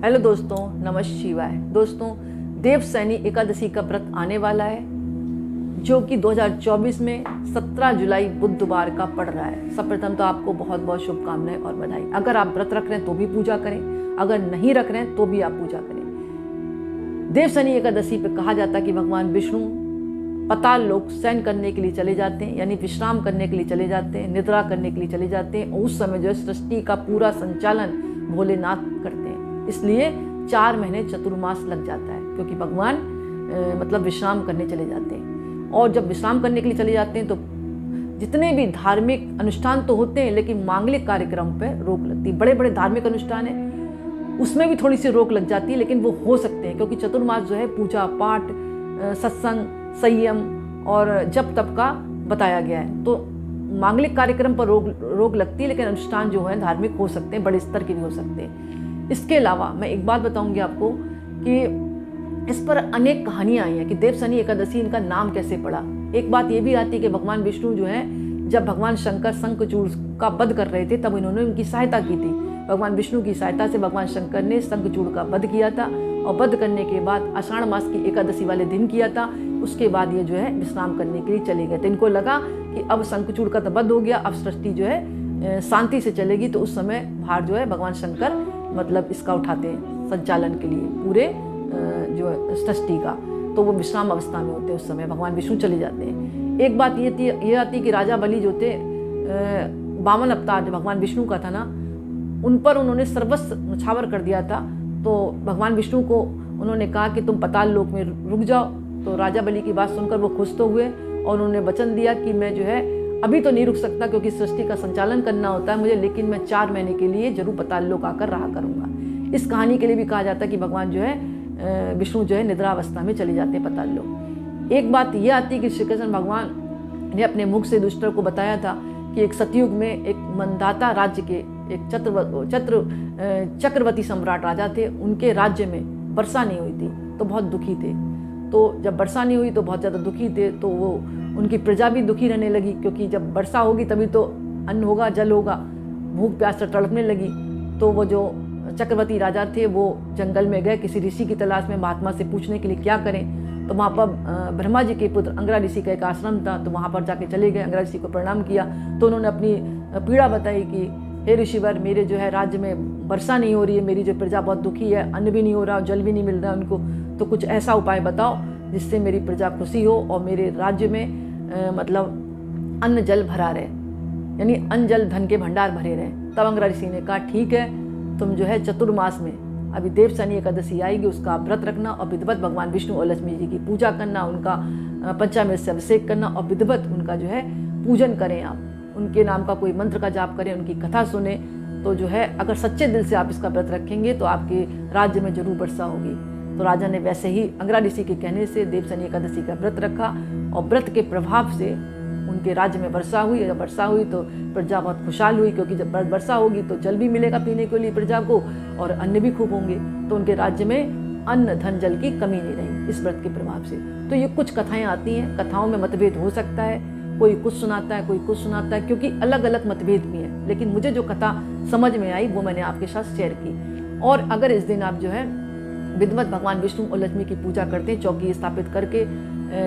Hello दोस्तों, नमः शिवाय। दोस्तों, देवशयनी एकादशी का व्रत आने वाला है जो कि 2024 में 17 जुलाई बुधवार का पड़ रहा है। सर्वप्रथम तो आपको बहुत बहुत शुभकामनाएं और बधाई। अगर आप व्रत रख रहे हैं तो भी पूजा करें, अगर नहीं रख रहे हैं तो भी आप पूजा करें। देवशयनी एकादशी पे कहा जाता है कि भगवान विष्णु पाताल लोक शयन करने के लिए चले जाते हैं, यानी विश्राम करने के लिए चले जाते हैं, निद्रा करने के लिए चले जाते हैं। और उस समय जो है सृष्टि का पूरा संचालन भोलेनाथ करते हैं। इसलिए 4 महीने चतुर्मास लग जाता है, क्योंकि भगवान मतलब विश्राम करने चले जाते हैं। और जब विश्राम करने के लिए चले जाते हैं तो जितने भी धार्मिक अनुष्ठान तो होते हैं, लेकिन मांगलिक कार्यक्रम पे रोक लगती है। बड़े बड़े धार्मिक अनुष्ठान है उसमें भी थोड़ी सी रोक लग जाती है, लेकिन वो हो सकते हैं, क्योंकि चतुर्मास जो है पूजा पाठ, सत्संग, संयम और जप तप का बताया गया है। तो मांगलिक कार्यक्रम पर रोक लगती है, लेकिन अनुष्ठान जो है धार्मिक हो सकते हैं, बड़े स्तर के भी हो सकते हैं। इसके अलावा मैं एक बात बताऊंगी आपको कि इस पर अनेक कहानियां आई हैं कि देवशयनी एकादशी इनका नाम कैसे पड़ा। एक बात ये भी आती है कि भगवान विष्णु जो है, जब भगवान शंकर शंखचूड़ का वध कर रहे थे तब इन्होंने उनकी सहायता की थी। भगवान विष्णु की सहायता से भगवान शंकर ने शंखचूड़ का वध किया था, और वध करने के बाद आषाढ़ मास की एकादशी वाले दिन किया था। उसके बाद ये जो है विश्राम करने के लिए चले गए थे। इनको लगा कि अब शंखचूड़ का तो वध हो गया, अब सृष्टि जो है शांति से चलेगी। तो उस समय भार जो है भगवान शंकर मतलब इसका उठाते हैं संचालन के लिए पूरे जो सृष्टि का। तो वो विश्राम अवस्था में होते हैं, उस समय भगवान विष्णु चले जाते हैं। एक बात ये आती है कि राजा बलि जो थे 52 अवतार जो भगवान विष्णु का था ना, उन पर उन्होंने सर्वस्व न्यौछावर कर दिया था। तो भगवान विष्णु को उन्होंने कहा कि तुम पाताल लोक में रुक जाओ। तो राजा बलि की बात सुनकर वो खुश तो हुए, और उन्होंने वचन दिया कि मैं जो है अभी तो नहीं रुक सकता क्योंकि सृष्टि का संचालन करना होता है मुझे, लेकिन मैं 4 महीने के लिए जरूर पाताल लोक आकर रहा करूंगा। इस कहानी के लिए भी कहा जाता है कि भगवान जो है विष्णु जो है निद्रावस्था में चले जाते हैं पाताल लोक। एक बात यह आती है कि श्री कृष्ण भगवान ने अपने मुख से दुष्टर को बताया था कि एक सतयुग में एक मंदाता राज्य के एक चक्रवर्ती सम्राट राजा थे। उनके राज्य में वर्षा नहीं हुई थी तो बहुत दुखी थे। तो जब वर्षा नहीं हुई तो बहुत ज़्यादा दुखी थे, तो वो उनकी प्रजा भी दुखी रहने लगी, क्योंकि जब वर्षा होगी तभी तो अन्न होगा, जल होगा। भूख प्यास से तड़पने लगी। तो वो जो चक्रवर्ती राजा थे वो जंगल में गए किसी ऋषि की तलाश में, महात्मा से पूछने के लिए क्या करें। तो वहाँ पर ब्रह्मा जी के पुत्र अंगरा ऋषि का एक आश्रम था, तो वहाँ पर जाके चले गए। अंगरा ऋषि को प्रणाम किया तो उन्होंने अपनी पीड़ा बताई कि हे ऋषिवर, मेरे जो है राज्य में वर्षा नहीं हो रही है, मेरी जो प्रजा बहुत दुखी है, अन्न भी नहीं हो रहा, जल भी नहीं मिल रहा उनको। तो कुछ ऐसा उपाय बताओ जिससे मेरी प्रजा खुशी हो और मेरे राज्य में मतलब अन्न जल भरा रहे, यानी अन्न जल धन के भंडार भरे रहे। तब अंगरा ऋषि ने कहा ठीक है, तुम जो है चतुर्मास में अभी देवशयनी एकादशी आएगी, उसका व्रत रखना और विधिवत भगवान विष्णु और लक्ष्मी जी की पूजा करना, उनका पंचामृत से अभिषेक करना और विधिवत उनका जो है पूजन करें। आप उनके नाम का कोई मंत्र का जाप करें, उनकी कथा सुने। तो जो है अगर सच्चे दिल से आप इसका व्रत रखेंगे तो आपके राज्य में जरूर वर्षा होगी। तो राजा ने वैसे ही अंगरा ऋषि के कहने से देवशयनी एकादशी का व्रत रखा, और व्रत के प्रभाव से उनके राज्य में वर्षा हुई। जब वर्षा हुई तो प्रजा बहुत खुशहाल हुई, क्योंकि जब वर्षा होगी तो जल भी मिलेगा पीने के लिए प्रजा को, और अन्न भी खूब होंगे। तो उनके राज्य में अन्न धन जल की कमी नहीं रही इस व्रत के प्रभाव से। तो ये कुछ कथाएं आती हैं। कथाओं में मतभेद हो सकता है, कोई कुछ सुनाता है, कोई कुछ सुनाता है, क्योंकि अलग अलग मतभेद भी हैं। लेकिन मुझे जो कथा समझ में आई वो मैंने आपके साथ शेयर की। और अगर इस दिन आप जो है विधिवत भगवान विष्णु और लक्ष्मी की पूजा करते हैं, चौकी स्थापित करके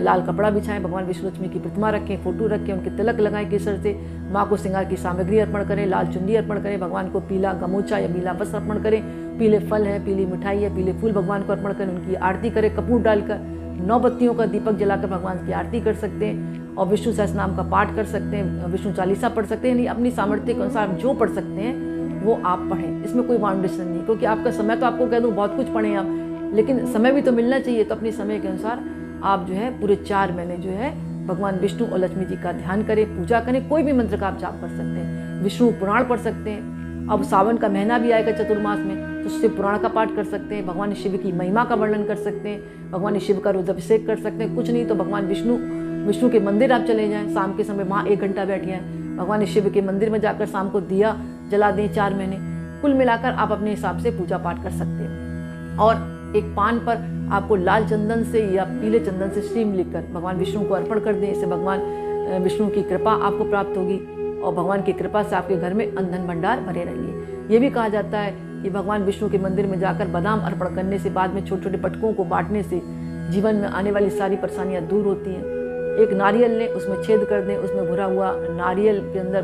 लाल कपड़ा बिछाएं, भगवान विष्णु लक्ष्मी की प्रतिमा रखें, फोटो रखें, उनके तिलक लगाएं केसर से, माँ को श्रृंगार की सामग्री अर्पण करें, लाल चुन्नी अर्पण करें, भगवान को पीला गमोचा या पीला वस्त्र अर्पण करें, पीले फल है, पीली मिठाई है, पीले फूल भगवान को अर्पण करें, उनकी आरती करें, कपूर डालकर 9 बत्तियों का दीपक जलाकर भगवान की आरती कर सकते हैं, और विष्णु सहस्त्र नाम का पाठ कर सकते हैं, विष्णु चालीसा पढ़ सकते हैं। यानी अपनी सामर्थ्य के अनुसार जो पढ़ सकते हैं वो आप पढ़ें। इसमें कोई बाउंडेशन नहीं, क्योंकि आपका समय तो आपको कह दूँ बहुत कुछ पढ़ें आप, लेकिन समय भी तो मिलना चाहिए। तो अपने समय के अनुसार आप जो है पूरे 4 महीने जो है भगवान विष्णु और लक्ष्मी जी का ध्यान करें, पूजा करें। कोई भी मंत्र का आप जाप कर सकते हैं, विष्णु पुराण पढ़ सकते हैं। अब सावन का महीना भी आएगा चतुर्मास में, तो शिव पुराण का पाठ कर सकते हैं, भगवान शिव की महिमा का वर्णन कर सकते हैं, भगवान शिव का रुद्राभिषेक कर सकते हैं। कुछ नहीं तो भगवान विष्णु के मंदिर आप चले जाएं, शाम के समय वहाँ 1 घंटा बैठ जाएं, भगवान शिव के मंदिर में जाकर शाम को दिया जला दें 4 महीने। कुल मिलाकर आप अपने हिसाब से पूजा पाठ कर सकते हैं। और एक पान पर आपको लाल चंदन से या पीले चंदन से श्रीम लिखकर भगवान विष्णु को अर्पण कर दें। इससे भगवान विष्णु की कृपा आपको प्राप्त होगी, और भगवान की कृपा से आपके घर में अन्न धन भंडार भरे रहेंगे। ये भी कहा जाता है कि भगवान विष्णु के मंदिर में जाकर बादाम अर्पण करने से, बाद में छोटे छोटे पटकों को बांटने से जीवन में आने वाली सारी परेशानियां दूर होती हैं। एक नारियल लें, उसमें छेद कर दें, उसमें भुरा हुआ नारियल के अंदर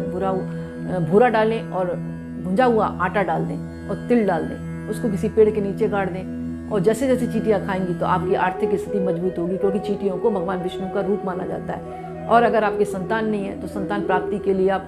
भूरा डालें और भुंजा हुआ आटा डाल दें और तिल डाल दें, उसको किसी पेड़ के नीचे गाड़ दें और जैसे जैसे चींटियाँ खाएंगी तो आपकी आर्थिक स्थिति मजबूत होगी, क्योंकि चींटियों को भगवान विष्णु का रूप माना जाता है। और अगर आपकी संतान नहीं है तो संतान प्राप्ति के लिए आप